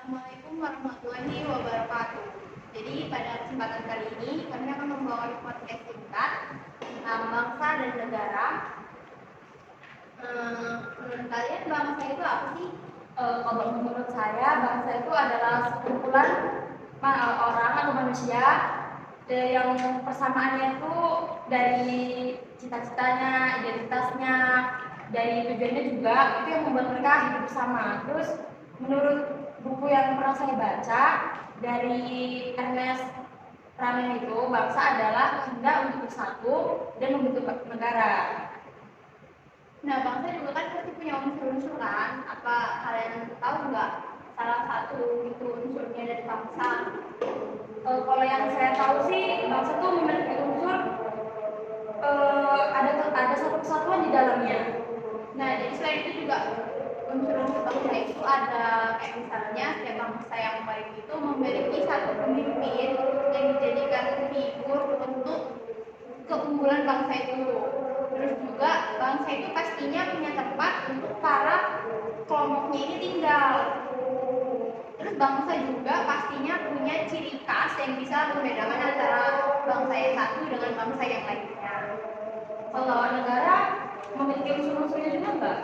Assalamualaikum warahmatullahi wabarakatuh. Jadi pada kesempatan kali ini kami akan membawakan podcast singkat tentang bangsa dan negara. Menurut kalian bangsa itu apa sih? Kalau menurut saya bangsa itu adalah sekumpulan orang atau manusia yang persamaannya itu dari cita-citanya, identitasnya, dari tujuannya juga itu yang membuat mereka hidup bersama. Terus menurut buku yang pernah saya baca dari Ernest Ramin itu, bangsa adalah kehendak untuk bersatu dan membentuk negara. Nah, bangsa juga kan pasti punya unsur-unsur kan? Apa kalian tahu nggak salah satu itu unsurnya dari bangsa? Kalau yang saya tahu sih, bangsa tuh memiliki unsur ada satu kesatuan di dalamnya. Nah, jadi selain itu juga unsur-unsur bangsa itu ada kayak misalnya setiap bangsa yang baik itu memiliki satu pemimpin yang dijadikan figur untuk keunggulan bangsa itu. Terus juga bangsa itu pastinya punya tempat untuk para kelompoknya ini tinggal. Terus bangsa juga pastinya punya ciri khas yang bisa membedakan antara bangsa yang satu dengan bangsa yang lainnya. Kalau negara memiliki unsur-unsurnya juga enggak?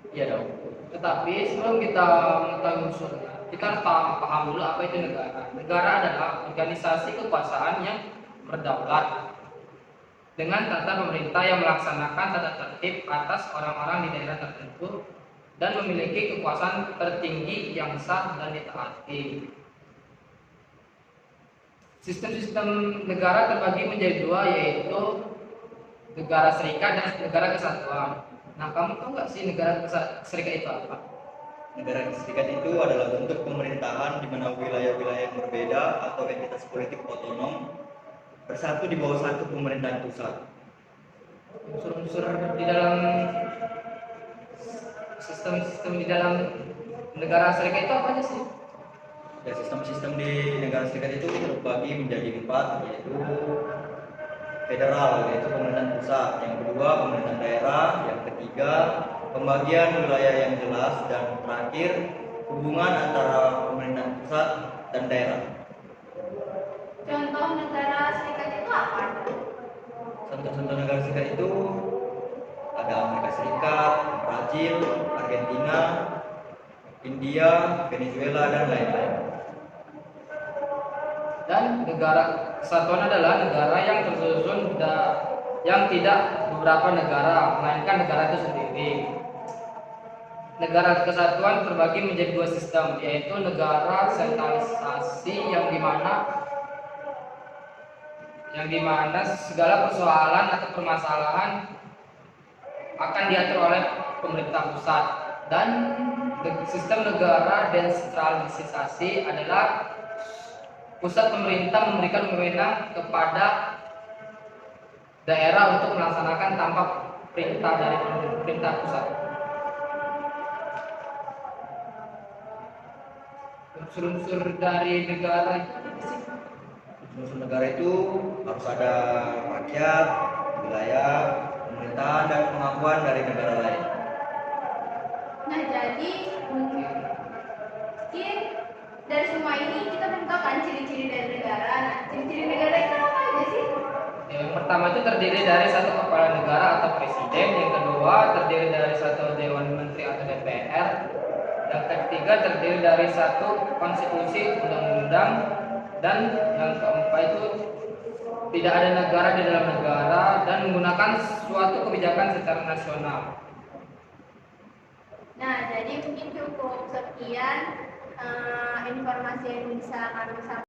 Iya dong. Tetapi sebelum kita mengetahui unsurnya, kita harus paham dulu apa itu negara. Negara adalah organisasi kekuasaan yang berdaulat dengan tata pemerintah yang melaksanakan tata tertib atas orang-orang di daerah tertentu dan memiliki kekuasaan tertinggi yang sah dan ditaati. Sistem-sistem negara terbagi menjadi dua, yaitu negara serikat dan negara kesatuan. Nah, kamu tahu nggak sih negara serikat itu apa? Negara serikat itu adalah bentuk pemerintahan di mana wilayah-wilayah yang berbeda atau entitas politik otonom bersatu di bawah satu pemerintahan pusat. Unsur-unsur di dalam sistem di dalam negara serikat itu apa aja sih? Ya, sistem-sistem di negara serikat itu terbagi menjadi 4, yaitu federal, yaitu pemerintahan pusat, yang kedua pemerintahan daerah, yang ketiga pembagian wilayah yang jelas, dan terakhir hubungan antara pemerintahan pusat dan daerah. Contoh negara serikat itu apa? Contoh-contoh negara serikat itu ada Amerika Serikat, Brazil, Argentina, India, Venezuela, dan lain-lain. Dan negara kesatuan adalah negara yang tersusun yang tidak beberapa negara, melainkan negara itu sendiri. Negara kesatuan terbagi menjadi dua sistem, yaitu negara sentralisasi yang dimana segala persoalan atau permasalahan akan diatur oleh pemerintah pusat, dan sistem negara desentralisasi adalah pusat pemerintah memberikan wewenang kepada daerah untuk melaksanakan tanpa perintah dari pemerintah pusat. Unsur-unsur dari negara itu apa sih? Unsur negara itu harus ada rakyat, wilayah, pemerintahan, dan pengakuan dari negara lain. Nah, jadi mungkin dari semua ini kita belum tahu kan ciri-ciri dari negara. Nah, ciri-ciri negara itu apa aja sih? Yang pertama itu terdiri dari satu kepala negara atau presiden, yang kedua terdiri dari satu dewan menteri atau DPR, yang ketiga terdiri dari satu konstitusi undang-undang, dan yang keempat itu tidak ada negara di dalam negara dan menggunakan suatu kebijakan secara nasional. Nah, jadi mungkin cukup sekian informasi yang bisa kami sampaikan.